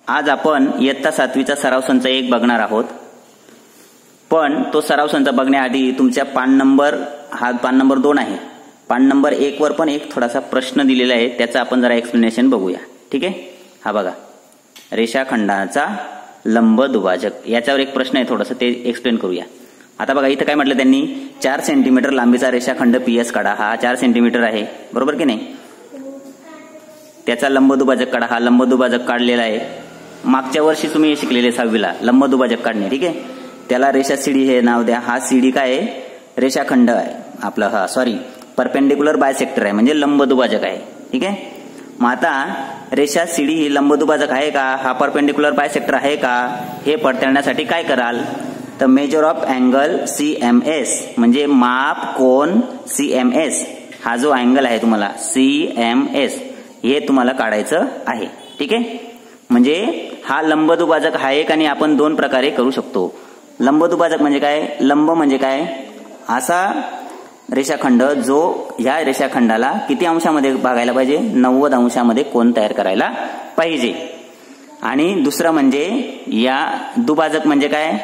आज आपण इयत्ता 7वीचा सराव संच 1 बघणार आहोत. पण तो सराव संच बघण्याआधी तुमच्या पान नंबर 2 आहे. पान नंबर 1 वर पण एक थोडासा प्रश्न दिलेला आहे, त्याचा आपण जरा एक्सप्लेनेशन बघूया. ठीक आहे. हा बघा, रेषाखंडाचा लंब दुभाजक याच्यावर एक प्रश्न आहे, थोडंसं ते एक्सप्लेन करूया. आता बघा इथं काय म्हटलं त्यांनी, 4 सेंटीमीटर लांबीचा रेषाखंड PS काढा. हा 4 सेंटीमीटर आहे, बरोबर की नाही. त्याचा लंबदुभाजक काढा. हा लंबदुभाजक काढलेला आहे. मागच्या वर्षी तुम्ही शिकलेले 6वीला लंबदुभाजक काढणे. ठीक आहे. त्याला रेषा सीडी हे नाव द्या. हा सीडी काय आहे, रेषाखंड आहे आपला. हा सॉरी, परपेंडिक्युलर बायसेक्टर आहे, म्हणजे लंबदुभाजक आहे. ठीक आहे. मग आता रेषा सीडी ही लंबदुभाजक आहे का, हा परपेंडिक्युलर बायसेक्टर आहे का, हे पडताळण्यासाठी काय कराल, तर मेजर ऑफ अँगल CMS म्हणजे माप कोन CMS. हा जो अँगल आहे तुम्हाला CMS हे तुम्हाला काढायचं आहे. ठीक आहे. म्हणजे हा लंबदुभाजक हा एक आणि आपण 2 प्रकारे करू शकतो. लंबदुभाजक म्हणजे काय, लंब म्हणजे काय, असा रेषाखंड जो या रेषाखंडाला किती अंशामध्ये भागायला पाहिजे, 90 अंशामध्ये कोन तयार करायला पाहिजे. आणि दुसरं म्हणजे या दुभाजक म्हणजे काय,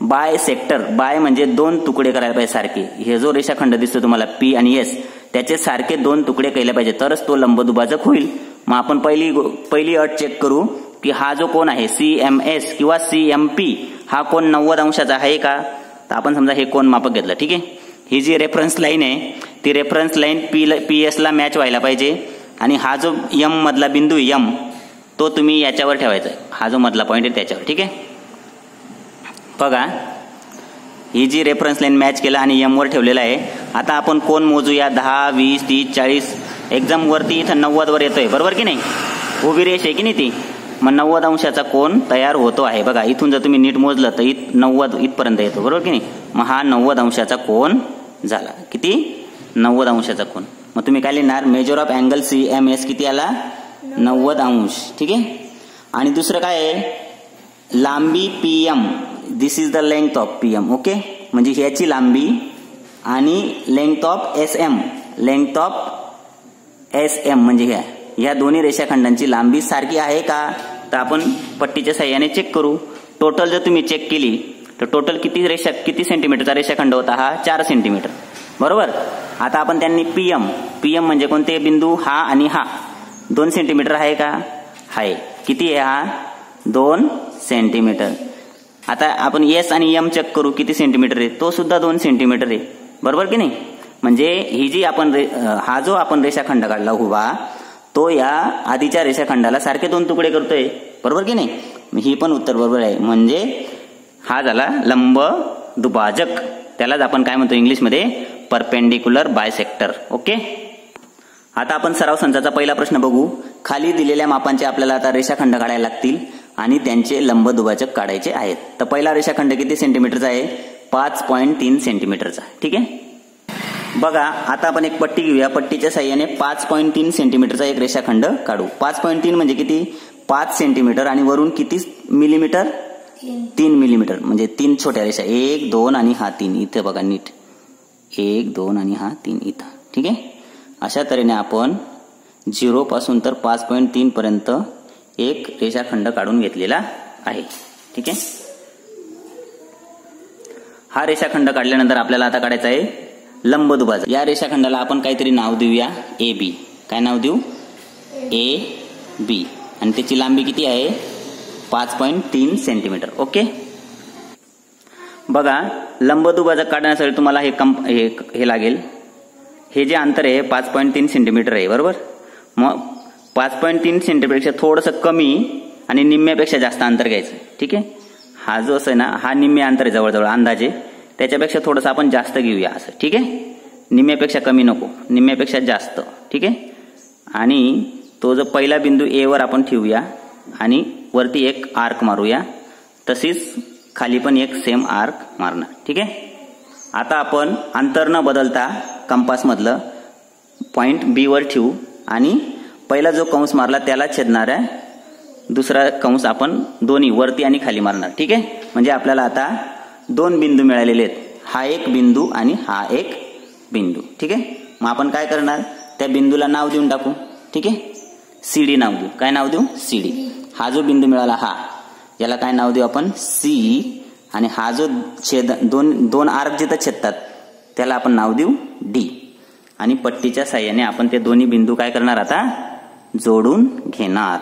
बाय सेक्टर. बाय म्हणजे 2 तुकडे करायला पाहिजे सारखे. हे जो रेषाखंड दिसतो तुम्हाला P आणि S, त्याचे सारखे 2 तुकडे केले पाहिजे, तरच तो लंबदुभाजक होईल. मग आपण पहिली अट चेक करू की हा जो कोन आहे CMS किंवा CMP हा कोन 90 अंशाचा आहे का. तर आपण समजा हे कोन मापक घेतलं. ठीक आहे. ही जी रेफरन्स लाईन आहे ती रेफरन्स लाईन PS ला मॅच व्हायला पाहिजे. आणि हा जो M मधला बिंदू M तो तुम्ही याच्यावर ठेवायचा. हा जो मधला पॉइंट आहे त्याच्यावर. ठीक आहे. बघा ही जी रेफरन्स लाईन मॅच केला आणि M वर ठेवलेला आहे. आता आपण कोन मोजूया. 10, 20, 30, 40. एकदम वरती इथं 90 वर येतोय, बरोबर की नाही. उभी रेष आहे की नाही ती. मग 90 अंशाचा कोन तयार होतो आहे. बघा इथून जर तुम्ही नीट मोजलं तर 90 इथपर्यंत येतो, बरोबर की नाही. मग हा 90 अंशाचा कोन झाला. किती, 90 अंशाचा कोन. मग तुम्ही काय लिहिणार, मेजर ऑफ अँगल CMS किती आला, 90 अंश. ठीक आहे. आणि दुसरं काय आहे, लांबी PM. This is the length of PM. Okay. म्हणजे ह्याची लांबी आणि length of SM. Length of SM म्हणजे ह्या दोन्ही रेषाखंडांची लांबी सारखी आहे का, तर आपण पट्टीच्या साह्याने चेक करू. टोटल जर तुम्ही चेक केली तर टोटल किती सेंटीमीटरचा रेषाखंड होता, हा 4 सेंटीमीटर, बरोबर. आता आपण त्यांनी PM म्हणजे कोणते बिंदू, हा आणि हा 2 सेंटीमीटर आहे का, आहे. किती आहे हा, 2 सेंटीमीटर. आता आपण S आणि M चेक करू किती सेंटीमीटर आहे, तो सुद्धा 2 सेंटीमीटर आहे, बरोबर की नाही. म्हणजे ही जी आपण हा जो आपण रेषाखंड काढला उभा, तो या आधीच्या रेषाखंडाला सारखे 2 तुकडे करतोय, बरोबर की नाही. ही पण उत्तर बरोबर आहे. म्हणजे हा झाला लंब दुभाजक. त्यालाच आपण काय म्हणतो इंग्लिशमध्ये, परपेंडिक्युलर बायसेक्टर. ओके. आता आपण सराव संचाचा पहिला प्रश्न बघू. खाली दिलेल्या मापांचे आपल्याला आता रेषाखंड काढायला लागतील आणि त्यांचे लंब दुभाजक काढायचे आहेत. तर पहिला रेषाखंड किती सेंटीमीटरचा आहे, 5.3 सेंटीमीटरचा. ठीक आहे. बघा आता आपण एक पट्टी घेऊया. पट्टीच्या साह्याने 5.3 सेंटीमीटरचा एक रेषाखंड काढू. 5.3 म्हणजे किती, 5 सेंटीमीटर आणि वरून किती मिलीमीटर, 3 मिलीमीटर. म्हणजे 3 छोट्या रेषा, 1, 2 आणि हा 3. इथे बघा नीट, 1, 2 आणि हा 3 इथं. ठीक आहे. अशा तऱ्हेने आपण 0 पासून तर 5.3 पर्यंत एक रेषाखंड काढून घेतलेला आहे. ठीक आहे. हा रेषाखंड काढल्यानंतर आपल्याला आता काढायचा आहे लंबदुभाजक. या रेषाखंडाला आपण काहीतरी नाव देऊया, AB. काय नाव देऊ, AB. आणि त्याची लांबी किती आहे, 5.3 सेंटीमीटर. ओके. बघा लंबदुभाजक काढण्यासाठी तुम्हाला हे लागेल. हे जे अंतर आहे 5.3 सेंटीमीटर आहे, बरोबर. मग 5.3 सेंटीमीटरपेक्षा थोडंसं कमी आणि निम्म्यापेक्षा जास्त अंतर घ्यायचं. ठीक आहे. हा जो आहे ना, हा निम्मे अंतर आहे जवळजवळ अंदाजे, त्याच्यापेक्षा थोडंसं आपण जास्त घेऊया असं. ठीक आहे. निम्म्यापेक्षा कमी नको, निम्म्यापेक्षा जास्त. ठीक आहे. आणि तो जो पहिला बिंदू A वर आपण ठेवूया आणि वरती एक आर्क मारूया. तशीच खाली पण एक सेम आर्क मारणार. ठीक आहे. आता आपण अंतर न बदलता कंपास मधलं पॉइंट B वर ठेवू आणि पहिला जो कंस मारला त्याला छेदणार आहे दुसरा कंस आपण दोन्ही वरती आणि खाली मारणार. ठीक आहे. म्हणजे आपल्याला आता 2 बिंदू मिळालेले आहेत. हा एक बिंदू आणि हा एक बिंदू. ठीक आहे. मग आपण काय करणार, त्या बिंदूला नाव देऊन टाकू. ठीक आहे. CD नाव देऊ. काय नाव देऊ, CD. हा जो बिंदू मिळाला हा, याला काय नाव देऊ आपण सी, आणि हा जो छेद दोन आर्क जिथं छेदतात त्याला आपण नाव देऊ डी. आणि पट्टीच्या साह्याने आपण ते दोन्ही बिंदू काय करणार आता जोडून घेणार.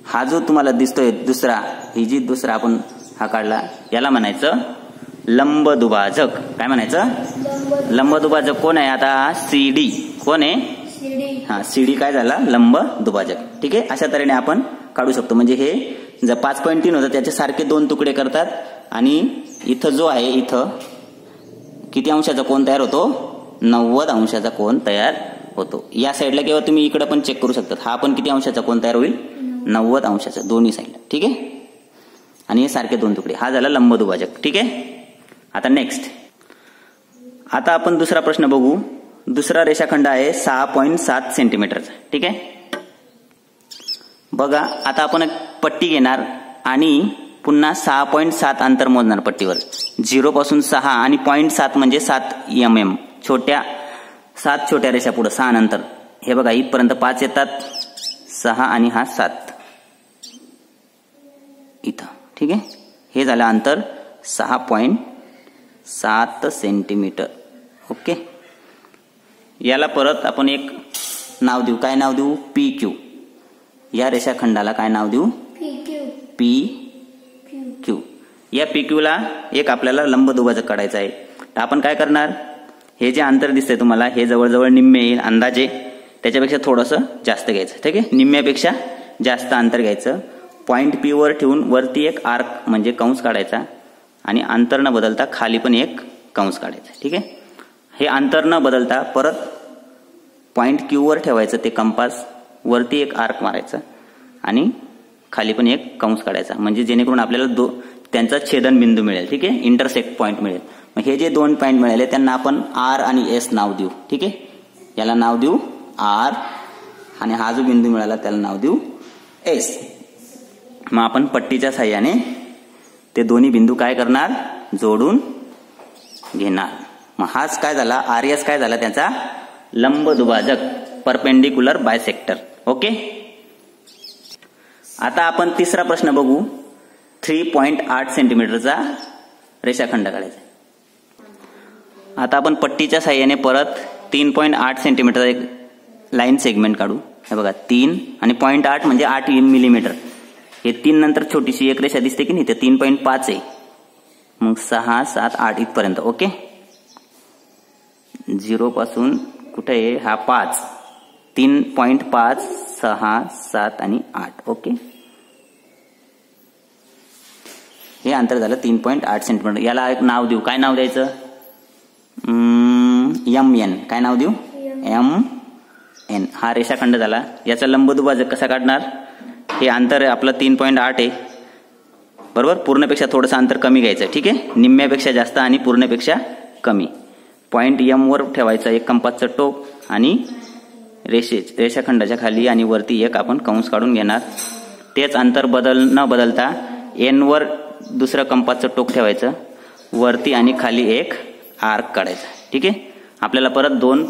हा जो तुम्हाला दिसतोय दुसरा, ही जी दुसरा आपण हा काढला, याला म्हणायचं लंब दुभाजक. काय म्हणायचं लंब दुभाजक. कोण आहे आता सीडी. कोण आहे हा सीडी काय झाला लंब दुभाजक. ठीक आहे, अशा तऱ्हेने आपण काढू शकतो. म्हणजे हे जर 5.3 होतं त्याचे सारखे दोन तुकडे करतात आणि इथं जो आहे इथं किती अंशाचा कोन तयार होतो 90 अंशाचा कोन तयार होतो. या साईडला किंवा तुम्ही इकडे पण चेक करू शकता. हा पण किती अंशाचा कोन तयार होईल 90 अंशाचा दोन्ही साईडला. ठीक आहे, आणि हे सारखे दोन तुकडे. हा झाला लंब दुभाजक. ठीक आहे, आता नेक्स्ट. आता आपण दुसरा प्रश्न बघू. दुसरा रेषाखंड आहे 6.7 सेंटीमीटरचा. ठीक आहे, बघा आता आपण एक पट्टी घेणार आणि पुन्हा 6.7 अंतर मोजणार पट्टीवर. 0 पासून 6 आणि 0.7 म्हणजे 7 mm. 7 छोट्या रेषा पुढे 6 नंतर हे बघा इथपर्यंत 5 येतात, 6 आणि हा 7 इथं. ठीक आहे, हे झालं अंतर 6.7 सेंटीमीटर. ओके, याला परत आपण एक नाव देऊ. काय नाव देऊ पी क्यू. या रेषाखंडाला काय नाव देऊ पी क्यू. या पी क्यू ला एक आपल्याला लंब दुभाजक काढायचा आहे. तर आपण काय करणार, हे जे अंतर दिसतंय तुम्हाला हे जवळजवळ निम्मे येईल अंदाजे, त्याच्यापेक्षा थोडंसं जास्त घ्यायचं. ठीक आहे, निम्म्यापेक्षा जास्त अंतर घ्यायचं. पॉइंट पी वर ठेवून वरती एक आर्क म्हणजे कंस काढायचा आणि अंतर न बदलता खाली पण एक कंस काढायचा. ठीक आहे, हे अंतर न बदलता परत पॉइंट क्यू वर ठेवायचं ते कंपास, वरती एक आर्क मारायचा आणि खाली पण एक कंस काढायचा. म्हणजे जेणेकरून आपल्याला त्यांचा छेदन बिंदू मिळेल. ठीक आहे, इंटरसेक्ट पॉइंट मिळेल. मग हे जे दोन पॉइंट मिळाले त्यांना आपण आर आणि एस नाव देऊ. ठीक आहे, याला नाव देऊ आर आणि हा जो बिंदू मिळाला त्याला नाव देऊ एस. मग आपण पट्टीच्या साह्याने ते दोन्ही बिंदू काय करणार जोडून घेणार. मग हाच काय झाला आर एस काय झाला त्याचा लंब दुभाजक, परपेंडिक्युलर बायसेक्टर. ओके, आता आपण तिसरा प्रश्न बघू. 3.8 सेंटीमीटरचा रेषाखंड काढायचा. आता आपण पट्टीच्या साह्याने परत 3.8 सेंटीमीटरचा एक लाईन सेगमेंट काढू. हे बघा 3 आणि 0.8 म्हणजे 8 मिलीमीटर. हे 3 नंतर छोटीशी एक रेषा दिसते की नाही, ते 3.5 आहे. मग 6, 7, 8 इथपर्यंत. ओके, 0 पासून कुठे आहे हा 5, 3.5, 6, 7 आणि 8. ओके, हे अंतर झालं 3.8 सेंटीमीटर. याला एक नाव देऊ. काय नाव द्यायचं MN. काय नाव देऊ MN. हा रेषाखंड झाला. याचा लंब दुभाजक कसा काढणार, हे अंतर आपलं 3.8 आहे बरोबर. पूर्णपेक्षा थोडंसं अंतर कमी घ्यायचं. ठीक आहे, निम्म्यापेक्षा जास्त आणि पूर्णपेक्षा कमी. पॉइंट M वर ठेवायचं एक कंपासचं टोक आणि रेषाखंडाच्या खाली आणि वरती एक आपण कंस काढून घेणार. तेच अंतर न बदलता N वर दुसरं कंपासचं टोक ठेवायचं, वरती आणि खाली एक आर्क काढायचा. ठीक आहे, आपल्याला परत दोन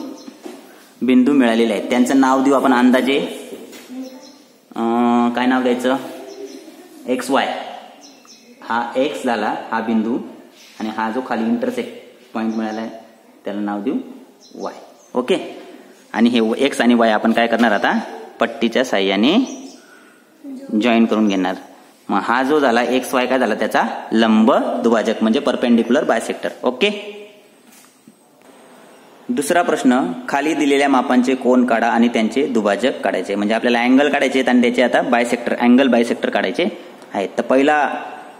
बिंदू मिळालेले आहेत. त्यांचं नाव देऊ आपण अंदाजे. काय नाव द्यायचं XY. हा X झाला हा बिंदू आणि हा जो खाली इंटरसेक्ट पॉइंट मिळाला आहे त्याला नाव देऊ Y. ओके, आणि हे X आणि Y आपण काय करणार आता पट्टीच्या साह्याने जॉईन करून घेणार. मग हा जो झाला XY काय झाला त्याचा लंब दुभाजक म्हणजे परपेंडिक्युलर बायसेक्टर. ओके, दुसरा प्रश्न. खाली दिलेल्या मापांचे कोन काढा आणि त्यांचे दुभाजक काढायचे. म्हणजे आपल्याला अँगल काढायचे आणि त्याचे आता अँगल बायसेक्टर काढायचे आहेत. तर पहिला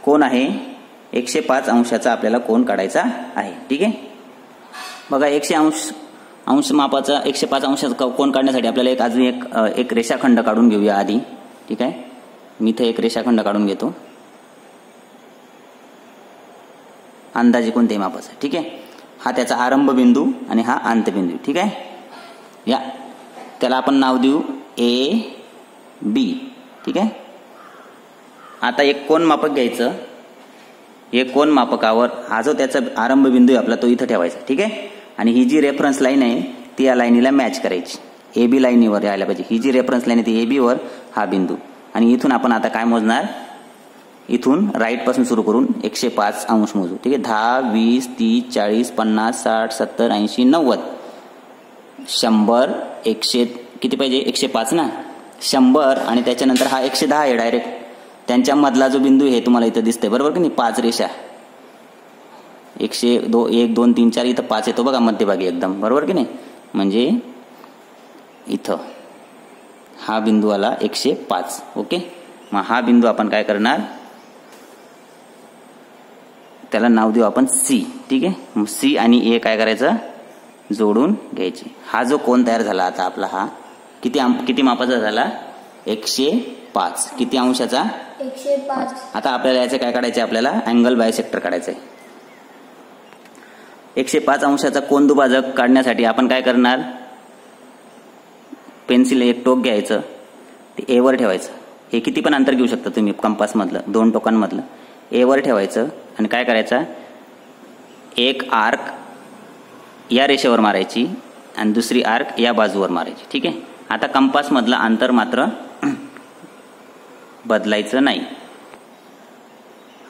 कोन आहे 105 अंशाचा आपल्याला कोन काढायचा आहे. ठीक आहे, बघा 100 अंश मापाचा 105 अंशाचा कोन काढण्यासाठी आपल्याला अजून एक रेषाखंड काढून घेऊया आधी. ठीक आहे, मी इथे एक रेषाखंड काढून घेतो अंदाजे कोणत्याही मापाचा. ठीक आहे, हा त्याचा आरंभ बिंदू आणि हा अंतबिंदू. ठीक आहे, या त्याला आपण नाव देऊ AB. ठीक आहे, आता एक कोन मापक घ्यायचं. हे कोन मापकावर हा जो त्याचा आरंभ बिंदू आहे आपला तो इथं ठेवायचा. ठीक आहे, आणि ही जी रेफरन्स लाईन आहे ती या लाईनीला मॅच करायची. ए बी लाईनीवर यायला पाहिजे. ही जी रेफरन्स लाईन आहे ती ए बीवर हा बिंदू. आणि इथून आपण आता काय मोजणार, इथून राईट पासून सुरू करून 105 अंश मोजू. ठीक आहे. 10, 20, 30, 40, 50, 60, 70, 80, 90, 100, 100 किती पाहिजे, 105 ना. 100 आणि त्याच्यानंतर हा 110 आहे डायरेक्ट. त्यांच्या मधला जो बिंदू आहे तुम्हाला इथं दिसतंय बरोबर की नाही, 5 रेषा. 1 2 3 4 इथं 5 येतो बघा मध्यभागी एकदम बरोबर की नाही. म्हणजे इथं हा बिंदू आला 105. ओके. मग हा बिंदू आपण काय करणार, त्याला नाव देऊ आपण सी. ठीक आहे. मग सी आणि ए काय करायचं, जोडून घ्यायचे. हा जो कोन तयार झाला आता आपला, हा किती मापाचा झाला, 105. किती अंशाचा, 105. आता आपल्याला याचे काय काढायचे, आपल्याला अँगल बायसेक्टर काढायचं आहे. 105 अंशाचा कोन दुभाजक काढण्यासाठी आपण काय करणार, पेन्सिल एक टोक घ्यायचं, ते ए वर ठेवायचं. हे किती पण अंतर घेऊ शकता तुम्ही कंपासमधलं, 2 टोकांमधलं. ए वर ठेवायचं आणि काय करायचं, एक आर्क या रेषेवर मारायची आणि दुसरी आर्क या बाजूवर मारायची. ठीक आहे. आता कंपासमधलं अंतर मात्र बदलायचं नाही.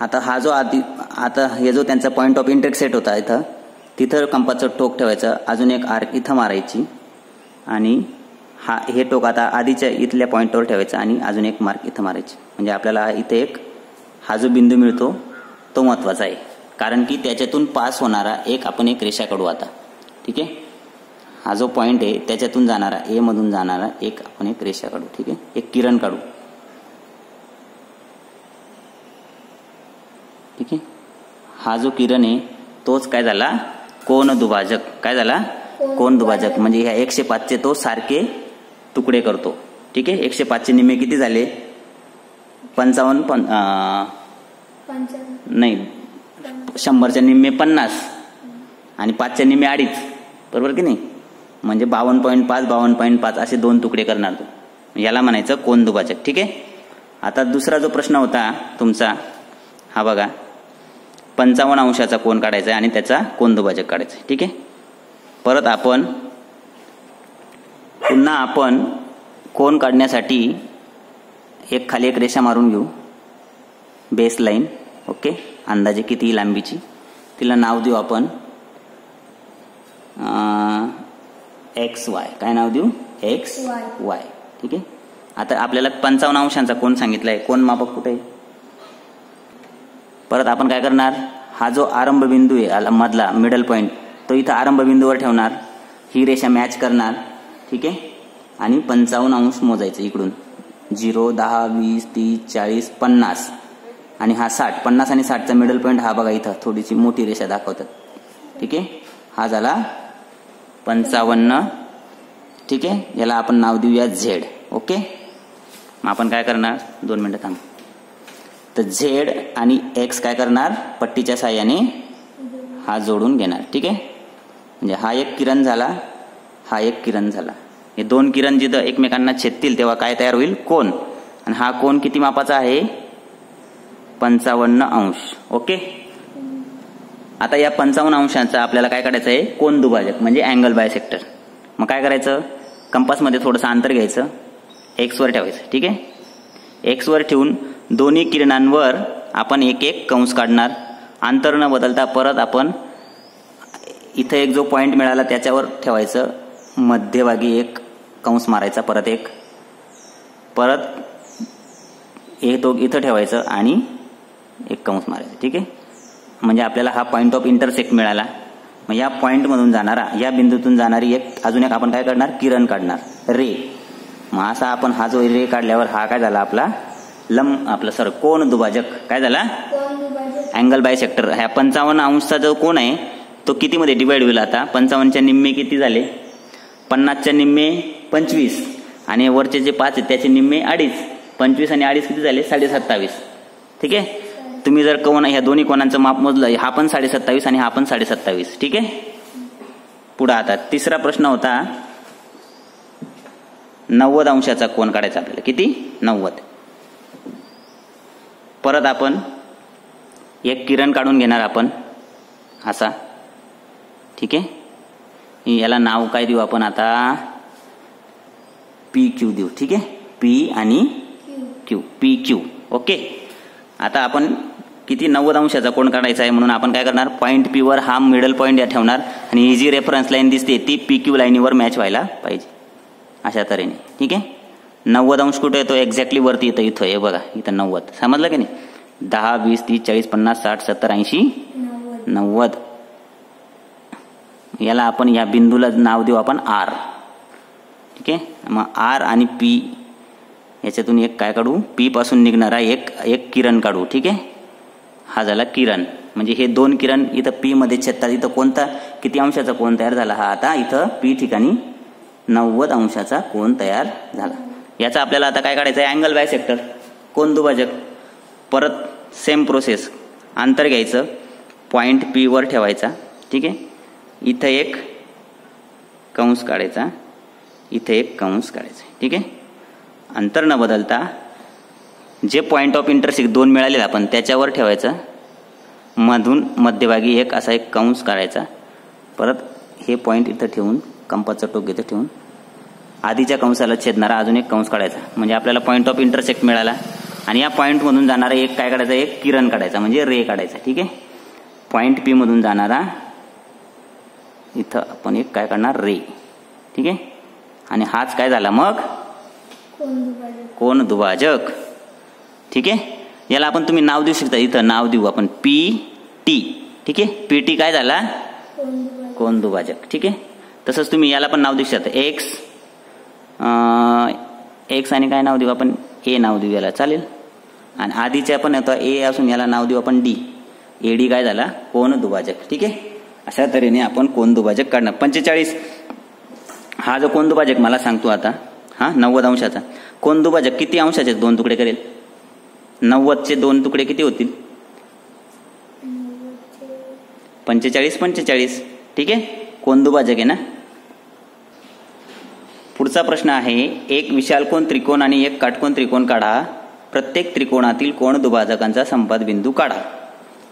आता हा जो आता हे जो त्यांचा पॉईंट ऑफ इंटरसेक्ट होता इथं, तिथं कंपासचं टोक ठेवायचं, अजून एक आर्क इथं मारायची आणि हे टोक आता आधीच्या इथल्या पॉईंटवर ठेवायचं आणि अजून एक मार्क इथं मारायची. म्हणजे आपल्याला इथे हा जो बिंदू मिळतो तो महत्वाचा आहे, कारण की त्याच्यातून पास होणारा आपण एक रेषा काढू आता. ठीक आहे. हा जो पॉईंट आहे त्याच्यातून जाणारा ए मधून जाणारा आपण एक रेषा काढू. ठीक आहे. एक किरण काढू. ठीक आहे. हा जो किरण आहे तोच काय झाला, कोन दुभाजक. काय झाला, कोन दुभाजक. म्हणजे ह्या 105 तो सारखे तुकडे करतो. ठीक आहे. 105 निम्मे किती झाले, 55 नाही, 100 निम्मे 50 आणि 5 निम्मे 2.5 बरोबर की नाही. म्हणजे 52.5 52.5 असे 2 तुकडे करणार तो. याला म्हणायचं कोन दुभाजक. ठीक आहे. आता दुसरा जो प्रश्न होता तुमचा हा बघा, 55 अंशाचा कोन काढायचा आहे आणि त्याचा कोन दुभाजक काढायचा आहे. ठीक आहे. परत पुन्हा आपण कोन काढण्यासाठी खाली एक रेषा मारून घेऊ, बेस लाईन. ओके. अंदाजे किती लांबीची, तिला नाव देऊ आपण XY. काय नाव देऊ, XY. ठीक आहे. आता आपल्याला 55 अंशांचा कोन सांगितलाय, कोन मापक कुठे आहे. परत आपण काय करणार, हा जो आरंभ बिंदू आहे मधला मिडल पॉइंट, तो इथं आरंभ बिंदूवर ठेवणार, ही रेषा मॅच करणार. ठीक आहे. आणि 55 अंश मोजायचं इकडून, 0 10 20 30 40 50 आणि हा 60. 50 आणि 60चा मिडल पॉइंट हा बघा, इथं थोडीशी मोठी रेषा दाखवतात. ठीक आहे. हा झाला 55. ठीक आहे. याला आपण नाव देऊया Z. ओके. मग आपण काय करणार, 2 मिनिटं थांब. तर Z आणि X काय करणार, पट्टीच्या साहाय्याने हा जोडून घेणार. ठीक आहे. म्हणजे हा एक किरण झाला, हा एक किरण झाला. हे 2 किरण जिथं एकमेकांना छेदतील तेव्हा काय तयार होईल, कोन. आणि हा कोन किती मापाचा आहे, 55 अंश. ओके. आता या 55 अंशाचा आपल्याला काय काढायचं आहे, कोन दुभाजक म्हणजे अँगल बायसेक्टर. मग काय करायचं, कंपासमध्ये थोडंसं अंतर घ्यायचं, X वर ठेवायचं. ठीक आहे. X वर ठेवून दोन्ही किरणांवर आपण एक कंस काढणार. अंतर न बदलता परत आपण इथं एक जो पॉइंट मिळाला त्याच्यावर ठेवायचं, मध्यभागी एक कंस मारायचा, परत तो इथं ठेवायचं आणि एक कंस मारायचं. ठीक आहे. म्हणजे आपल्याला हा पॉइंट ऑफ इंटरसेक्ट मिळाला. मग या पॉइंटमधून जाणारा, या बिंदूतून जाणारी अजून एक आपण काय करणार, किरण काढणार, रे. मग असा आपण हा जो रे काढल्यावर हा काय झाला आपला कोन दुभाजक. काय झाला, अँगल बायसेक्टर. ह्या 55 अंशचा जो कोन आहे तो किती मध्ये डिवाइड होईल, आता 55च्या निम्मे किती झाले, 50च्या निम्मे 25 आणि वरचे जे 5 आहेत त्याचे निम्मे 2.5. 25 आणि 2.5 किती झाले, 27.5. ठीक आहे. तुम्ही जर ह्या दोन्ही कोणांचं माप मोजलं, हा पण 27.5 आणि हा पण 27.5. ठीक आहे. पुढे आता तिसरा प्रश्न होता, 90 अंशाचा कोन काढायचा आपल्याला. किती, 90. परत आपण एक किरण काढून घेणार आपण असा. ठीक आहे. याला नाव काय देऊ आपण आता, पी क्यू देऊ. ठीक आहे, पी आणि क्यू, पी क्यू. ओके. आता आपण किती 90 अंशाचा कोण काढायचा आहे म्हणून आपण काय करणार, पॉईंट पी वर हा मिडल पॉईंट या ठेवणार आणि ही जी रेफरन्स लाईन दिसते ती पी क्यू लाईनीवर मॅच व्हायला पाहिजे अशा तऱ्हेने. ठीक आहे. 90 अंश कुठे येतो, एक्झॅक्टली वरती येतो, इथं हे बघा, इथं 90. समजलं की नाही. 10, 20, 30, 40, 50, 60, 70, 80, 90. याला आपण या बिंदूला नाव देऊ आपण आर. ठीक आहे. मग आर आणि पी याच्यातून एक काय काढू, पी पासून निघणारा एक किरण काढू. ठीक आहे. हा झाला किरण. म्हणजे हे दोन किरण इथं पी मध्ये छेदतात. इथं कोणता किती अंशाचा कोण तयार झाला, हा आता इथं पी ठिकाणी 90 अंशाचा कोण तयार झाला. याचा आपल्याला आता काय काढायचं आहे, अँगल बायसेक्टर, कोण दुभाजक. परत सेम प्रोसेस, अंतर घ्यायचं, पॉईंट पी वर ठेवायचा. ठीक आहे. इथं एक कंस काढायचा, इथे एक कंस काढायचा. ठीक आहे. अंतर न बदलता जे पॉईंट ऑफ इंटरसेक्ट दोन मिळाले आपण त्याच्यावर ठेवायचं, मधून मध्यभागी एक असा एक कंस काढायचा. परत हे पॉईंट इथं ठेवून कंपाचं टोक इथं ठेवून आधीच्या कंसाला छेदणारा अजून एक कंस काढायचा. म्हणजे आपल्याला पॉईंट ऑफ इंटरसेक्ट मिळाला. आणि या पॉईंटमधून जाणारा एक काय काढायचा, एक किरण काढायचा, म्हणजे रे काढायचा. ठीक आहे. पॉईंट पी मधून जाणारा इथं आपण एक काय काढणार, रे. ठीक आहे. आणि हाच काय झाला मग, कोण दुभाजक. ठीक आहे. याला आपण तुम्ही नाव देऊ शकता, इथं नाव देऊ आपण पी टी. ठीक आहे. पी टी काय झाला, कोण दुभाजक. ठीक आहे. तसंच तुम्ही याला पण नाव देऊ शकता, एक्स. एक्स आणि काय नाव देऊ आपण, ए नाव देऊ याला, चालेल. आणि आधीच्या पण आता ए असून याला नाव देऊ आपण डी. एडी काय झाला, कोण दुभाजक. ठीक आहे. अशा तऱ्हेने आपण कोण दुभाजक काढणार. 45 हा जो कोण दुभाजक मला सांगतो आता, हा 90 अंशाचा कोण दुभाजक किती अंशाचे दोन तुकडे करेल, 90चे दोन तुकडे किती होतील, 45, 45. ठीक आहे. कोण दुभाजक आहे ना. पुढचा प्रश्न आहे, एक विशाल कोन त्रिकोण आणि एक काटकोन त्रिकोण काढा. प्रत्येक त्रिकोणातील कोण दुभाजकांचा संपात बिंदू काढा.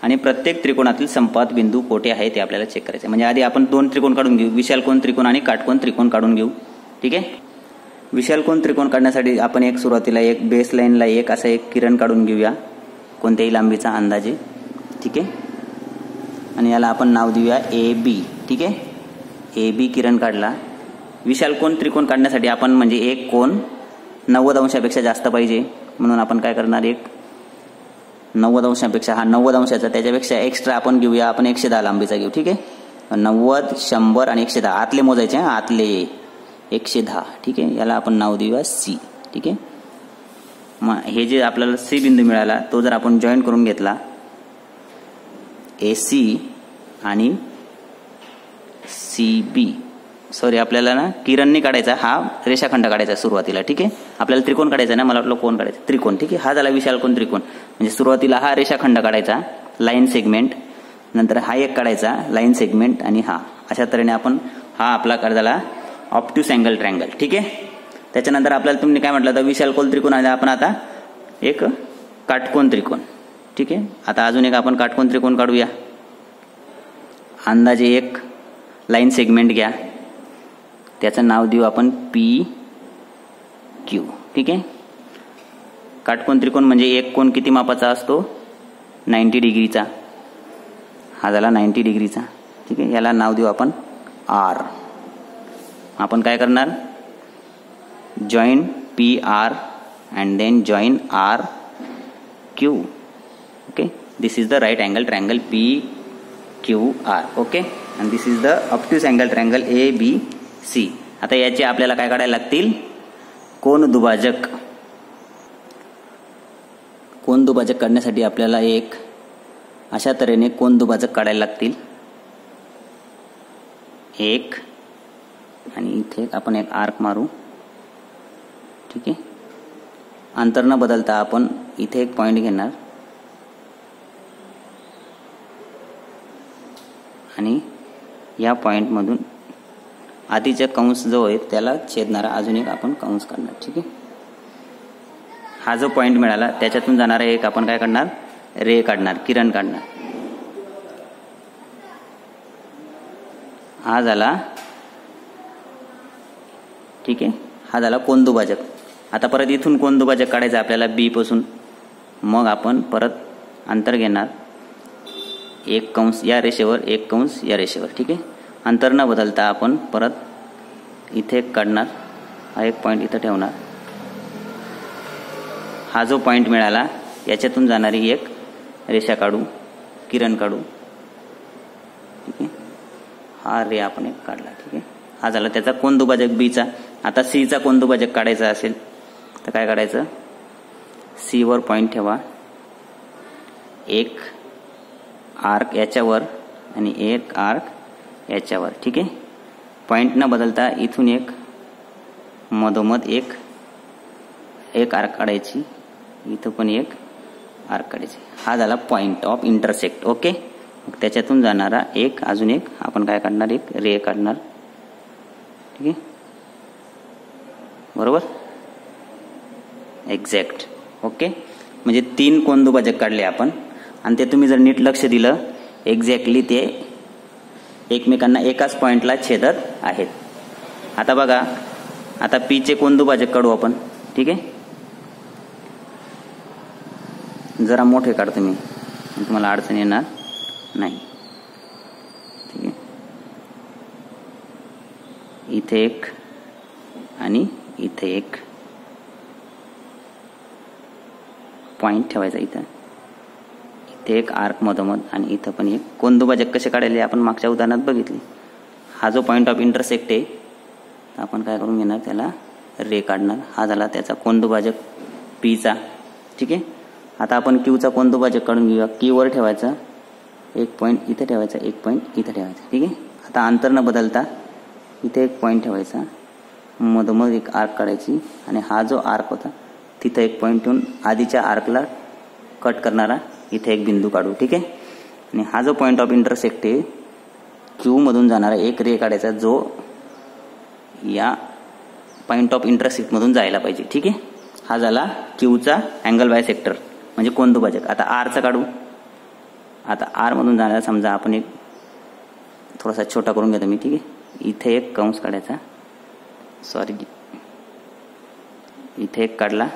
आणि प्रत्येक त्रिकोणातील संपात बिंदू कोठे आहे ते आपल्याला चेक करायचे. म्हणजे आधी आपण दोन त्रिकोण काढून घेऊ, विशाल कोन त्रिकोण आणि काटकोन त्रिकोण काढून घेऊ. ठीक आहे. विशाल कोन त्रिकोण काढण्यासाठी आपण एक सुरुवातीला एक बेस लाईनला एक असा एक किरण काढून घेऊया, कोणत्याही लांबीचा अंदाजे. ठीक आहे. आणि याला आपण नाव देऊया ए बी. ठीक आहे. ए बी किरण काढला. विशाल कोन त्रिकोण काढण्यासाठी आपण म्हणजे एक कोण 90 अंशापेक्षा जास्त पाहिजे म्हणून आपण काय करणार, एक 90 अंशापेक्षा, हा 90 अंशाचा त्याच्यापेक्षा एक्स्ट्रा आपण घेऊया, आपण 110 लांबीचा घेऊ. ठीक आहे. 90, 100 आणि 110 आतले मोजायचे, आतले 110. ठीक आहे. याला आपण नाव देऊया सी. ठीक आहे. मग हे जे आपल्याला सी बिंदू मिळाला तो जर आपण जॉईन करून घेतला, ए सी आणि सी बी, सॉरी आपल्याला ना किरणनी काढायचा, हा रेषाखंड काढायचा सुरुवातीला. ठीक आहे. आपल्याला त्रिकोण काढायचा ना, मला वाटलं कोण काढायचं, त्रिकोण. ठीक आहे. हा झाला विशाल कोन त्रिकोण. म्हणजे सुरुवातीला हा रेषाखंड काढायचा, लाईन सेगमेंट, नंतर हा एक काढायचा लाईन सेगमेंट, आणि हा अशा तऱ्हेने आपण हा आपला काय झाला, ऑप्ट्यूस अँगल ट्रँगल. ठीक आहे. त्याच्यानंतर आपल्याला तुम्ही काय म्हटलं तर विशाल कोन त्रिकोण आहे, आपण आता एक काटकोन त्रिकोण. ठीक आहे. आता अजून एक आपण काटकोन त्रिकोण काढूया. अंदाजे एक लाईन सेगमेंट घ्या, त्याचं नाव देऊ आपण पी क्यू. ठीक आहे. काटकोन त्रिकोण म्हणजे एक कोण किती मापाचा असतो, 90 डिग्रीचा. हा झाला 90 डिग्रीचा. ठीक आहे. याला नाव देऊ आपण आर. आपण काय करणार, join P R and then join R Q. Okay. This is the right angle triangle P Q R. Okay. And this is the obtuse angle triangle A B C. आता याचे आपल्याला काय काढायला लागतील, कोन दुभाजक. कोन दुभाजक काढण्यासाठी आपल्याला एक अशा तऱ्हेने कोन दुभाजक काढायला लागतील. एक आणि इथे आपण एक आर्क मारू. ठीक आहे. अंतर न बदलता आपण इथे एक पॉइंट घेणार आणि या पॉइंटमधून आधीच्या कंस जो आहे त्याला छेदणारा अजून एक आपण कंस काढणार. ठीक आहे. हा जो पॉइंट मिळाला त्याच्यातून जाणारा एक आपण काय काढणार, रे काढणार, किरण काढणार. हा झाला. ठीक आहे. हा झाला कोनदुभाजक. आता परत इथून कोनदुभाजक काढायचं आपल्याला बी पासून. मग आपण परत अंतर घेणार, एक कंस या रेषेवर, एक कंस या रेषेवर. ठीक आहे. अंतर न बदलता आपण परत इथे एक काढणार, हा एक पॉईंट इथं ठेवणार. हा जो पॉईंट मिळाला याच्यातून जाणारी एक रेषा काढू, किरण काढू. ठीक आहे. हा रे आपण एक काढला. ठीक आहे. हा झाला त्याचा कोनदुभाजक बीचा. आता सीचा कोनदुभाजक काढायचा असेल तर काय काढायचं, सी वर पॉईंट ठेवा, एक आर्क याच्यावर आणि एक आर्क याच्यावर. ठीक आहे. पॉईंट न बदलता इथून एक मधोमध एक आर्क काढायची, इथं पण एक आर्क काढायची. हा झाला पॉईंट ऑफ इंटरसेक्ट. ओके. मग त्याच्यातून जाणारा एक अजून एक आपण काय काढणार, एक रे काढणार. ठीक आहे. बरोबर, एक्झॅक्ट. ओके. म्हणजे 3 कोनदुभाजक काढले आपण आणि ते तुम्ही जर नीट लक्ष दिलं एक्झॅक्टली ते एकमेकांना एकाच पॉइंटला छेदत आहेत. आता बघा, आता पीचे कोनदुभाजक काढू आपण. ठीक आहे. जरा मोठे काढतो मी, तुम्हाला अडचण येणार नाही. ठीक आहे. इथे एक आणि इथे एक पॉइंट ठेवायचा, इथे एक आर्क मधोमध आणि इथं पण एक. कोनदुभाजक कसे काढायले आपण मागच्या उदाहरणात बघितले. हा जो पॉइंट ऑफ इंटरसेक्ट आहे आपण काय करून घेणार, त्याला रे काढणार. हा झाला त्याचा कोनदुभाजक पीचा. ठीक आहे. आता आपण क्यूचा कोनदुभाजक काढून घेऊया. क्यू वर ठेवायचा, एक पॉइंट इथे ठेवायचा, एक पॉइंट इथे ठेवायचा. ठीक आहे. आता अंतर न बदलता इथे एक पॉइंट ठेवायचा, मधोमध एक आर्क काढायची आणि हा जो आर्क होता तिथं एक पॉइंट ठेवून आधीच्या आर्कला कट करणारा इथे एक बिंदू काढू. ठीक आहे. आणि हा जो पॉइंट ऑफ इंटरसेक्ट आहे क्यू मधून जाणारा एक रे काढायचा जो या पॉइंट ऑफ इंटरसेक्ट मधून जायला पाहिजे. ठीक आहे. हा झाला क्यूचा अँगल बायसेक्टर म्हणजे कोनदुभाजक. आता आरचा काढू. आता आर मधून जाणारा समजा आपण एक थोडासा छोटा करून घेतो मी. ठीक आहे. इथे एक कंस काढायचा, सॉरी इथे एक काढला,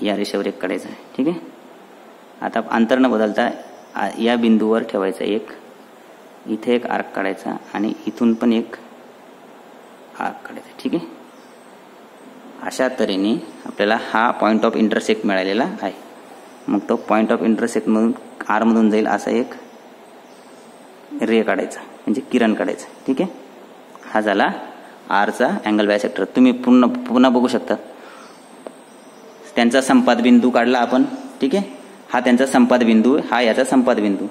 या रेषेवर एक काढायचा. ठीक आहे. आता अंतर न बदलता या बिंदूवर ठेवायचा एक, इथे एक आर्क काढायचा आणि इथून पण एक आर्क काढायचा. ठीक आहे. अशा तऱ्हेने आपल्याला हा पॉइंट ऑफ इंटरसेक्ट मिळालेला आहे. मग तो पॉइंट ऑफ इंटरसेक्ट मधून आर मधून जाईल असा एक रे काढायचा म्हणजे किरण काढायचं. ठीक आहे. हा झाला आरचा अँगल बायसेक्टर. तुम्ही पुन्हा बघू शकता. त्यांचा संपाद बिंदू काढला आपण. ठीक आहे. हा त्यांचा संपाद बिंदू, हा याचा संपाद बिंदू.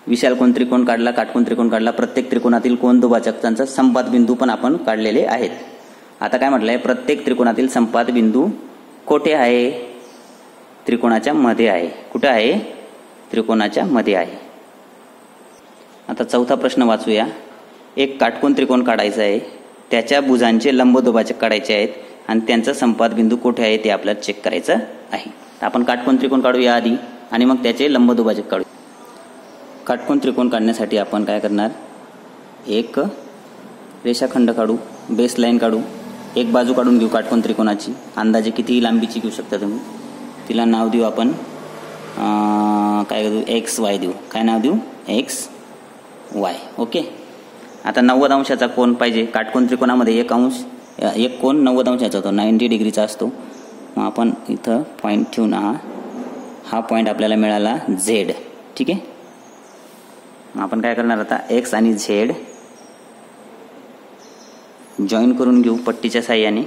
विशाल कोन त्रिकोण काढला, काटकोन त्रिकोण काढला. प्रत्येक त्रिकोणातील कोनदुभाजकांचा संपाद बिंदू पण आपण काढलेले आहेत. आता काय म्हटलंय, प्रत्येक त्रिकोणातील संपाद बिंदू कोठे आहे, त्रिकोणाच्या मध्ये आहे. कुठे आहे, त्रिकोणाच्या मध्ये आहे. आता चौथा प्रश्न वाचूया. एक काटकोन त्रिकोण काढायचा आहे, त्याच्या भुजांचे लंबदुभाजक काढायचे आहेत आणि त्यांचा संपाद बिंदू कुठे आहे ते आपल्याला चेक करायचं आहे. आपण काटकोन त्रिकोण काढूया आधी आणि मग त्याचे लंबदुभाजक काढू. काटकोन त्रिकोण काढण्यासाठी आपण काय करणार, एक रेषाखंड काढू, बेस लाईन काढू, एक बाजू काढून घेऊ काटकोन त्रिकोणाची. अंदाजे किती लांबीची घेऊ शकता तुम्ही. तिला नाव देऊ आपण काय देऊ, एक्स वाय देऊ. काय नाव देऊ, एक्स वाय. ओके. आता 90 अंशाचा कोन पाहिजे. काटकोन त्रिकोणामध्ये एक कोन 90 अंशाचा होतो, 90 डिग्रीचा असतो. मग आपण इथं पॉईंट ठेवून हा पॉईंट आपल्याला मिळाला झेड. ठीक आहे. मग आपण काय करणार आता, एक्स आणि झेड जॉईन करून घेऊ पट्टीच्या साह्याने.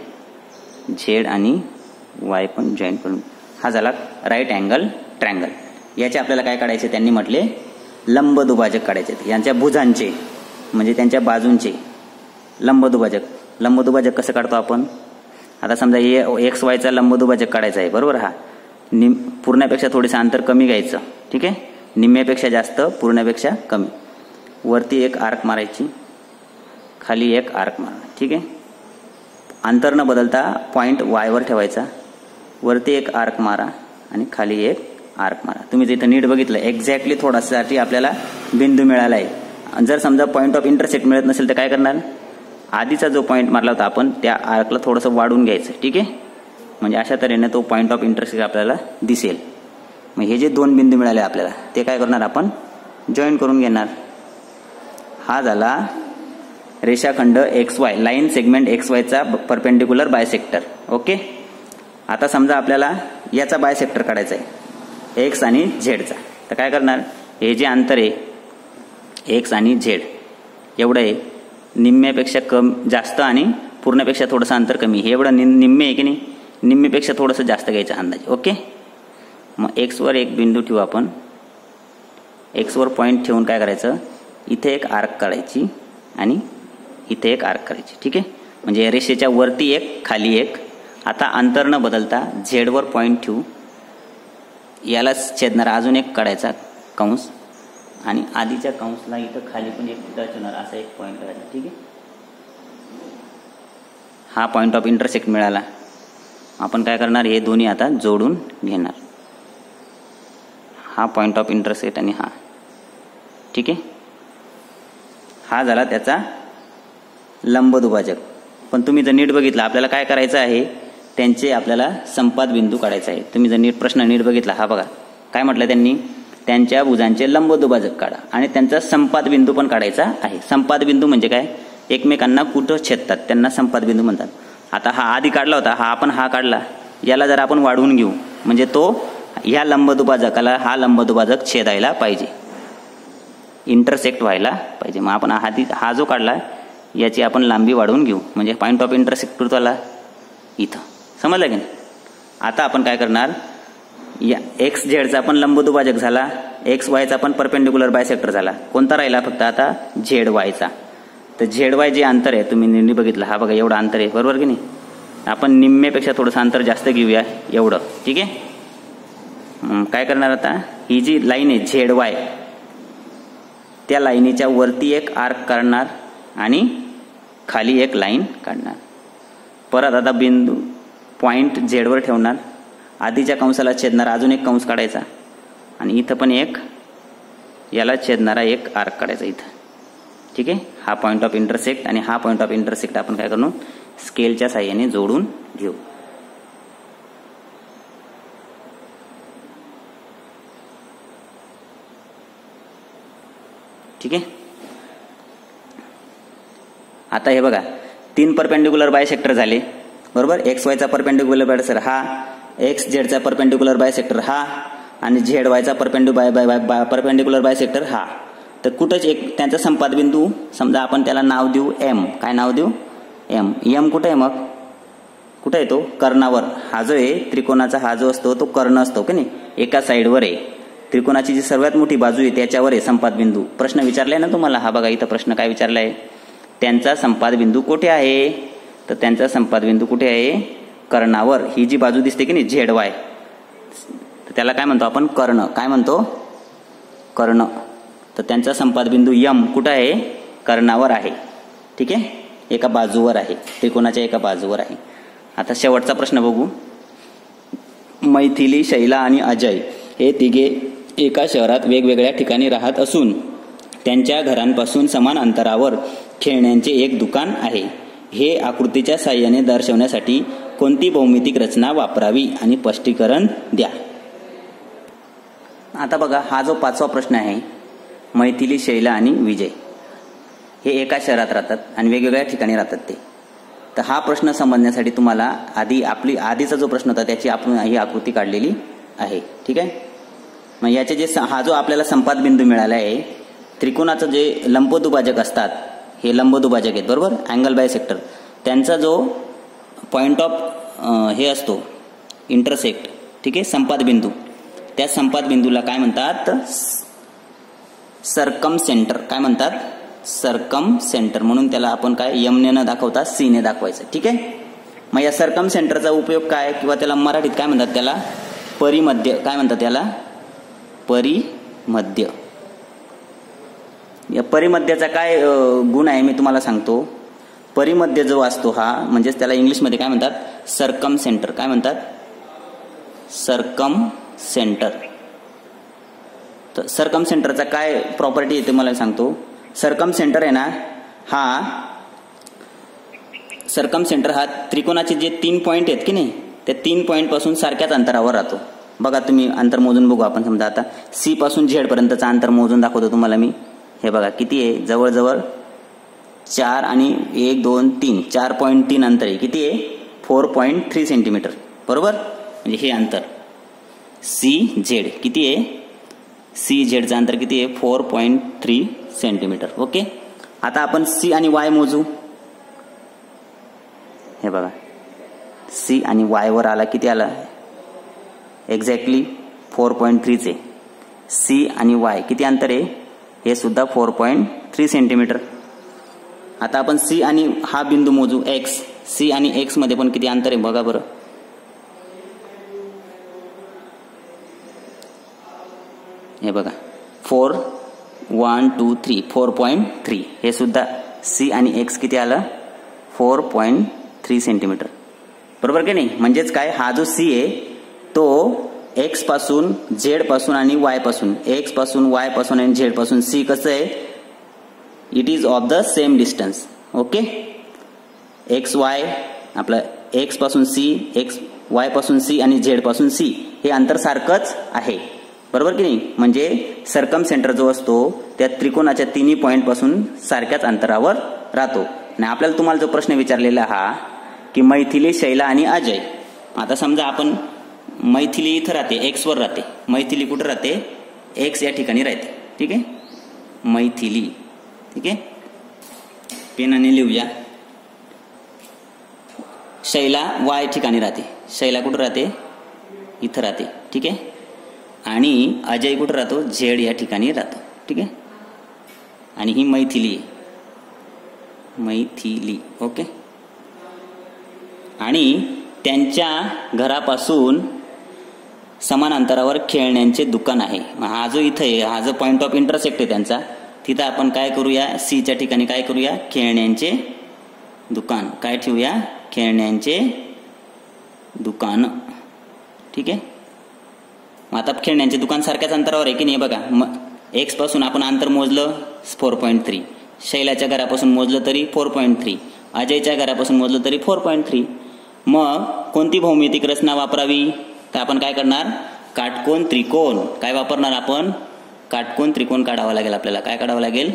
झेड आणि वाय पण जॉईन करून. हा झाला राईट अँगल ट्रँगल. याचे आपल्याला काय काढायचे, त्यांनी म्हटले लंबदुभाजक काढायचे. यांच्या भुजांचे म्हणजे त्यांच्या बाजूंचे लंबदुभाजक. लंबदुभाजक कसं काढतो आपण, आता समजा हे एक्स वायचा लंबदुभाजक काढायचा आहे, बरोबर. हा पूर्णापेक्षा थोडेसं अंतर कमी घ्यायचं. ठीक आहे. निम्म्यापेक्षा जास्त, पूर्णापेक्षा कमी. वरती एक आर्क मारायची, खाली एक आर्क मारा. ठीक आहे. अंतर न बदलता पॉईंट वाय वर ठेवायचा, वरती एक आर्क मारा आणि खाली एक आर्क मारा. तुम्ही इथं नीट बघितलं, एक्झॅक्टली थोडासाठी आपल्याला बिंदू मिळाला आहे जर समजा पॉईंट ऑफ इंटरसेक्ट मिळत नसेल तर काय करणार, आधीचा जो पॉईंट मारला होता आपण त्या आर्कला थोडंसं वाढून घ्यायचं, ठीक आहे. म्हणजे अशा तऱ्हेने तो पॉईंट ऑफ इंटरसेक्ट आपल्याला दिसेल. मग हे जे दोन बिंदू मिळाले आपल्याला ते काय करणार आपण जॉईन करून घेणार. हा झाला रेषाखंड XY, लाईन सेगमेंट XYचा परपेंडिक्युलर बायसेक्टर. ओके. आता समजा आपल्याला याचा बायसेक्टर काढायचा आहे X आणि Zचा. तर काय करणार, हे जे अंतर आहे X आणि Z एवढं आहे, निम्म्यापेक्षा जास्त आणि पूर्णपेक्षा थोडंसं अंतर कमी. हे एवढं निम्मे आहे की नाही, निम्मेपेक्षा थोडंसं जास्त घ्यायचं अंदाजे. ओके. मग X वर एक बिंदू ठेवू आपण. X वर पॉईंट ठेवून काय करायचं, इथे एक आर्क काढायची आणि इथे एक आर्क करायची, ठीक आहे. म्हणजे रेषेच्या वरती एक खाली एक. आता अंतर न बदलता Z वर पॉईंट ठेवू, याला छेदणारा अजून एक काढायचा कंस आणि आधीच्या कंसला इथं खाली पण एक टच होणार असा एक पॉईंट काढायचा, ठीक आहे. हा पॉईंट ऑफ इंटरसेक्ट मिळाला. आपण काय करणार, हे दोन्ही आता जोडून घेणार. हा पॉईंट ऑफ इंटरसेक्ट आणि हा, ठीक आहे. हा झाला त्याचा लंबदुभाजक. पण तुम्ही जर नीट बघितलं आपल्याला काय करायचं आहे, त्यांचे आपल्याला संपाद बिंदू काढायचा आहे. तुम्ही जर प्रश्न नीट बघितला, हा बघा काय म्हटलं त्यांनी, त्यांच्या भुजांचे लंबदुभाजक काढा आणि त्यांचा संपाद बिंदू पण काढायचा आहे. संपाद बिंदू म्हणजे काय, एकमेकांना कुठं छेदतात त्यांना संपाद बिंदू म्हणतात. आता हा आधी काढला होता, हा काढला, याला जर आपण वाढवून घेऊ म्हणजे तो ह्या लंबदुभाजकाला हा लंबदुभाजक छेदायला पाहिजे, इंटरसेक्ट व्हायला पाहिजे. मग आपण हा जो काढला याची आपण लांबी वाढवून घेऊ म्हणजे पॉईंट ऑफ इंटरसेक्ट होतो आला इथं. समजलं की नाही. आता आपण काय करणार, या XZचा पण लंबदुभाजक झाला, XYचा पण परपेंडिक्युलर बायसेक्टर झाला. कोणता राहिला फक्त आता ZYचा. तर ZY जे अंतर आहे तुम्ही नीट बघितलं, हा बघा एवढं अंतर आहे, बरोबर की नाही. आपण निम्म्यापेक्षा थोडंसं अंतर जास्त घेऊया एवढं, ठीक आहे. काय करणार आता, ही जी लाईन आहे ZY त्या लाईनीच्या वरती एक आर्क काढणार आणि खाली एक लाईन काढणार. परत आता बिंदू पॉईंट Z वर ठेवणार, आधीच्या कंसाला छेदणारा अजून एक कंस काढायचा आणि इथं पण एक याला छेदणारा एक आर्क काढायचा इथं, ठीक आहे. हा पॉईंट ऑफ इंटरसेक्ट आणि हा पॉईंट ऑफ इंटरसेक्ट आपण काय करू, स्केलच्या साहाय्याने जोडून घेऊ. ठीक आहे. आता हे बघा 3 परपेंडिक्युलर बायसेक्टर झाले, बरोबर. XYचा परपेंडिक्युलर बायसेक्टर हा, XZचा परपेंडिक्युलर बायसेक्टर हा आणि ZYचा परपेंडिक्युलर बायसेक्टर हा. तर कुठंच एक त्यांचा संपाद बिंदू समजा आपण त्याला नाव देऊ M. काय नाव देऊ, M. M कुठं आहे, मग कुठं आहे तो, कर्णावर. हा जो आहे त्रिकोणाचा हा जो असतो तो कर्ण असतो की नाही, एका साईडवर आहे. त्रिकोणाची जी सर्वात मोठी बाजू आहे त्याच्यावर आहे संपाद बिंदू. प्रश्न विचारलाय ना तुम्हाला, हा बघा इथं प्रश्न काय विचारलाय, त्यांचा संपाद बिंदू कुठे आहे. तर त्यांचा संपाद बिंदू कुठे आहे, कर्णावर. ही जी बाजू दिसते की नाही ZY, तर त्याला काय म्हणतो आपण, कर्ण. काय म्हणतो, कर्ण. तर त्यांचा संपाद बिंदू M कुठं आहे, कर्णावर आहे, ठीक आहे. एका बाजूवर आहे, त्रिकोणाच्या एका बाजूवर आहे. आता शेवटचा प्रश्न बघू. मैथिली, शैला आणि अजय हे तिघे एका शहरात वेगवेगळ्या ठिकाणी राहत असून त्यांच्या घरांपासून समान अंतरावर खेळण्यांचे एक दुकान आहे. हे आकृतीच्या साहाय्याने दर्शवण्यासाठी कोणती भौमितिक रचना वापरावी आणि स्पष्टीकरण द्या. आता बघा हा जो 5वा प्रश्न आहे, मैथिली, शैला आणि विजय हे एका शहरात राहतात आणि वेगवेगळ्या ठिकाणी राहतात ते. तर हा प्रश्न समजण्यासाठी तुम्हाला आधीचा जो प्रश्न होता त्याची आपण ही आकृती काढलेली आहे, ठीक आहे. मग याचे जे हा जो आपल्याला संपाद बिंदू मिळाला आहे, त्रिकोणाचं जे लंबदुभाजक असतात हे लंबदुभाजक आहेत, बरोबर, अँगल बायसेक्टर. त्यांचा जो पॉईंट ऑफ हे असतो इंटरसेक्ट, ठीक आहे, संपाद बिंदू. त्या संपाद बिंदूला काय म्हणतात, सर्कम सेंटर. काय म्हणतात, सर्कम सेंटर. म्हणून त्याला आपण काय M ने न दाखवता C ने दाखवायचं, ठीक आहे. मग या सर्कम सेंटरचा उपयोग काय, किंवा त्याला मराठीत काय म्हणतात, त्याला परिमध्य. काय म्हणतात त्याला, परिमध्य. या परिमध्याचा काय गुण आहे मी तुम्हाला सांगतो. परिमध्य जो असतो हा म्हणजेच त्याला इंग्लिशमध्ये काय म्हणतात, सर्कम सेंटर. काय म्हणतात, सर्कम सेंटर. तर सर्कम सेंटरचा काय प्रॉपर्टी आहे ते मला सांगतो. सरकम सेंटर आहे ना, सरकम सेंटर हा त्रिकोणाचे जे 3 पॉईंट आहेत की नाही, त्या 3 पॉईंट पासून सारख्याच अंतरावर राहतो. बघा तुम्ही अंतर मोजून बघू आपण. समजा आता सी पासून झेड पर्यंतचं अंतर मोजून दाखवतो तुम्हाला मी. हे बघा किती आहे, जवळजवळ 4 आणि 1 2 3 4.3 अंतर आहे. किती आहे, 4.3 सेंटीमीटर. बरोबर, म्हणजे हे अंतर सी झेड किती आहे, सी झेडचं अंतर किती आहे, 4.3 सेंटीमीटर. ओके, आता आपण सी आणि वाय मोजू. हे बघा सी आणि वाय वर आला, किती आला, एक्झॅक्टली 4.3 आहे. सी आणि वाय किती अंतर आहे, हे सुद्धा 4.3 सेंटीमीटर. आता आपण सी आणि हा बिंदू मोजू एक्स. सी आणि एक्स मध्ये पण किती अंतर आहे बघा बरं. हे बघा 4 1 2 3 4.3. हे सुद्धा सी आणि एक्स किती आलं, 4.3 सेंटीमीटर. बरोबर की नाही. म्हणजेच काय, हा जो सी आहे तो एक्स पासून झेड पासून आणि वाय पासून, एक्स पासून वाय पासून आणि झेड पासून सी कसं आहे, it is of the same distance. Okay, x Y आपलं एक्स पासून सी, एक्स वाय पासून सी आणि झेड पासून सी हे अंतर सारखंच आहे. बरोबर की नाही. म्हणजे सरकम सेंटर जो असतो त्या त्रिकोणाच्या 3 पॉईंट पासून सारख्याच अंतरावर राहतो. आणि आपल्याला तुम्हाला जो प्रश्न विचारलेला हा की मैथिली, शैला आणि अजय. आता समजा आपण मैथिली इथं राहते, एक्स वर राहते. मैथिली कुठं राहते, एक्स या ठिकाणी राहते. ठीक आहे, मैथिली. ठीक आहे, पेनाने लिहूया. शैला वाय ठिकाणी राहते. शैला कुठं राहते, इथं राहते. ठीक आहे, आणि अजय कुठं राहतो, झेड या ठिकाणी राहतो. ठीक आहे, आणि ही मैथिली, मैथिली. ओके, आणि त्यांच्या घरापासून समान अंतरावर खेळण्यांचे दुकान आहे. हा जो इथं आहे, हा जो पॉइंट ऑफ इंटरसेक्ट आहे त्यांचा, तिथं आपण काय करूया, सीच्या ठिकाणी काय करूया, खेळण्यांचे दुकान. काय ठेवूया, खेळण्यांचे दुकान. ठीक आहे, मग आता खेळण्यांचे दुकान सारख्याच अंतरावर आहे की नाही. बघा एक्स पासून आपण अंतर मोजलं 4.3, शैलाच्या घरापासून मोजलं तरी 4.3, अजयच्या घरापासून मोजलं तरी 4.3. मग कोणती भौमितिक रचना वापरावी, तर आपण काय करणार, काटकोन त्रिकोण. काय वापरणार आपण, काटकोन त्रिकोण काढावा लागेल आपल्याला. काय काढावं लागेल,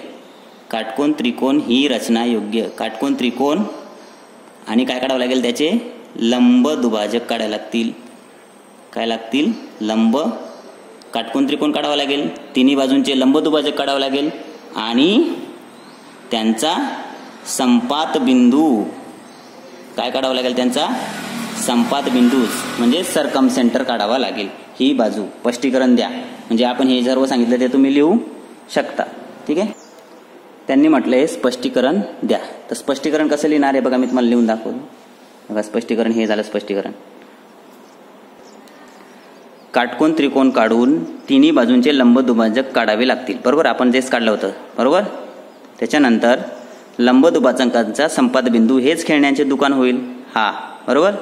काटकोन त्रिकोण ही रचना योग्य. काटकोन त्रिकोण आणि काय काढावं लागेल, त्याचे लंब दुभाजक काढायला लागतील. काय लागतील, लंब. काटकोन त्रिकोण काढावा लागेल, तिन्ही बाजूंचे लंब दुभाजक काढावं लागेल आणि त्यांचा संपात बिंदू काय काढावा लागेल, त्यांचा संपात बिंदू म्हणजे सरकम सेंटर काढावा लागेल. ही बाजू स्पष्टीकरण द्या. म्हणजे आपण हे सर्व सांगितलं ते तुम्ही लिहू शकता. ठीक आहे, त्यांनी म्हटलंय स्पष्टीकरण द्या. तर स्पष्टीकरण कसं लिहिणार आहे बघा, मी तुम्हाला लिहून दाखवतो. बघा स्पष्टीकरण हे झालं. स्पष्टीकरण, काटकोन त्रिकोण काढून तिन्ही बाजूंचे लंब दुभाजक काढावे लागतील. बरोबर, आपण तेच काढलं होतं. बरोबर, त्याच्यानंतर लंब दुभाजकांचा संपात बिंदू हेच खेळण्यांचे दुकान होईल. हा बरोबर,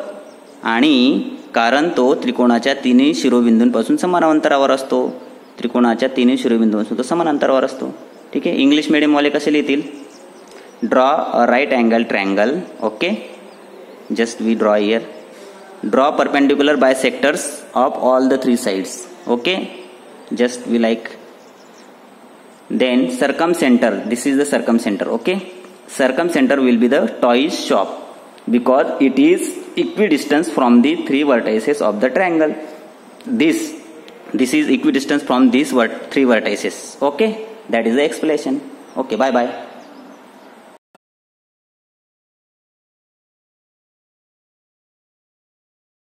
आणि कारण तो त्रिकोणाच्या तिन्ही शिरोबिंदूंपासून समान अंतरावर असतो. त्रिकोणाच्या तिन्ही शिरोबिंदूंपासून तो समान अंतरावर असतो. ठीक आहे, इंग्लिश मीडियमवाले कसे लिहितील, draw a right angle triangle. Okay, just we draw here. Draw perpendicular bisectors of all the 3 sides. Okay, just we like. Then circumcenter, this is the circumcenter. Okay, circumcenter will be the toy shop because it is equidistant from the 3 vertices of the triangle. This is equidistant from these 3 vertices. Okay, that is the explanation. Okay, bye bye.